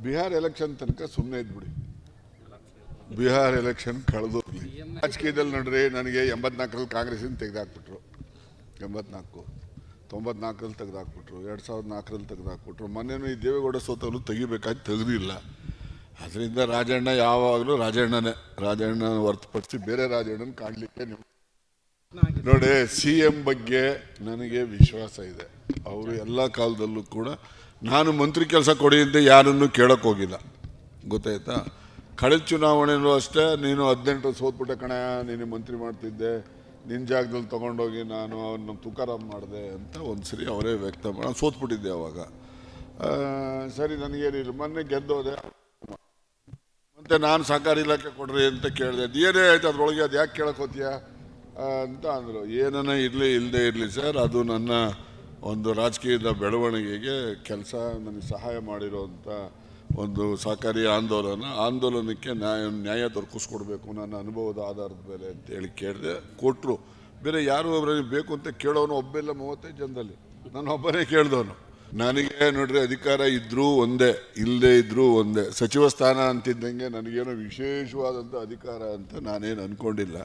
Bihar election ತನಕ ಸುಮ್ಮನೆ ಇದ್ಬಿಡಿ. Bihar election ಕಳೆದೋಗ್ಲಿ. ರಾಜಕೀಯದಲ್ಲಿ ನೋಡ್ರಿ, ನನಗೆ 84ರಲ್ಲಿ ಕಾಂಗ್ರೆಸ್ಸಿಂದ ತೆಗೆದಾಕ್ಬಿಟ್ರು, 94ರಲ್ಲಿ ತೆಗೆದಾಕ್ಬಿಟ್ರು, 2004ರಲ್ಲಿ ತೆಗೆದಾಕ್ಬಿಟ್ರು. ಮೊನ್ನೆನೂ ಈ ದೇವೇಗೌಡ ಸೋತವನು ತೆಗಿಬೇಕಾಗಿ ತೆಗೆದಿಲ್ಲ. ಅದರಿಂದ ರಾಜಣ್ಣ ಯಾವಾಗಲೂ ರಾಜಣ್ಣ ಹೊರತುಪಡಿಸಿ ಬೇರೆ ರಾಜಣ್ಣನ ಕಾಣಲಿಕ್ಕೆ ನೀವು ನೋಡಿ. CM ಬಗ್ಗೆ ನನಗೆ ವಿಶ್ವಾಸ ಇದೆ. ಅವರು ಎಲ್ಲ ಕಾಲದಲ್ಲೂ ಕೂಡ ನಾನು ಮಂತ್ರಿ ಕೆಲಸ ಕೊಡಿ ಅಂತ ಯಾರನ್ನು ಕೇಳೋಕೆ ಹೋಗಿಲ್ಲ, ಗೊತ್ತಾಯ್ತಾ. ಕಳೆದ ಚುನಾವಣೆಯಲ್ಲೂ ಅಷ್ಟೇ, ನೀನು 18 ಸೋತ್ಬಿಟ್ಟೆ ಕಣ, ನೀನು ಮಂತ್ರಿ ಮಾಡ್ತಿದ್ದೆ, ನಿನ್ನ ಜಾಗದಲ್ಲಿ ತೊಗೊಂಡೋಗಿ ನಾನು ಅವ್ರನ್ನ ತುಕಾರಾಮ್ ಮಾಡಿದೆ ಅಂತ ಒಂದು ಸರಿ ಅವರೇ ವ್ಯಕ್ತ ಮಾಡಿ ಸೋತ್ಬಿಟ್ಟಿದ್ದೆ ಅವಾಗ. ಸರಿ, ನನಗೇನಿಲ್ಲ, ಮೊನ್ನೆ ಗೆದ್ದೋದೆ. ಮತ್ತು ನಾನು ಸಹಕಾರ ಇಲಾಖೆ ಕೊಡ್ರಿ ಅಂತ ಕೇಳಿದೆ. ಏನೇ ಆಯ್ತು ಅದರೊಳಗೆ, ಅದು ಯಾಕೆ ಕೇಳಕ್ಕೆ ಹೋಗ್ತೀಯಾ ಅಂತ ಅಂದರು. ಏನನ್ನ ಇರಲಿ ಇಲ್ಲದೆ ಇರಲಿ ಸರ್, ಅದು ನನ್ನ ಒಂದು ರಾಜಕೀಯದ ಬೆಳವಣಿಗೆಗೆ ಕೆಲಸ, ನನಗೆ ಸಹಾಯ ಮಾಡಿರೋಂಥ ಒಂದು ಸಹಕಾರಿ ಆಂದೋಲನಕ್ಕೆ ನ್ಯಾಯ ದೊರಕಿಸ್ಕೊಡ್ಬೇಕು ನನ್ನ ಅನುಭವದ ಆಧಾರದ ಮೇಲೆ ಅಂತೇಳಿ ಕೇಳಿದೆ. ಕೊಟ್ಟರು. ಬೇರೆ ಯಾರು ಅವರಲ್ಲಿ ಬೇಕು ಅಂತ ಕೇಳೋನು ಒಬ್ಬೆಲ್ಲ 35 ಜನದಲ್ಲಿ ನಾನು ಒಬ್ಬನೇ ಕೇಳಿದವನು. ನನಗೆ ನೋಡ್ರಿ, ಅಧಿಕಾರ ಇದ್ದರೂ ಒಂದೇ, ಇಲ್ಲದೆ ಇದ್ದರೂ ಒಂದೇ. ಸಚಿವ ಸ್ಥಾನ ಅಂತಿದ್ದಂಗೆ ನನಗೇನೋ ವಿಶೇಷವಾದಂಥ ಅಧಿಕಾರ ಅಂತ ನಾನೇನು ಅಂದ್ಕೊಂಡಿಲ್ಲ.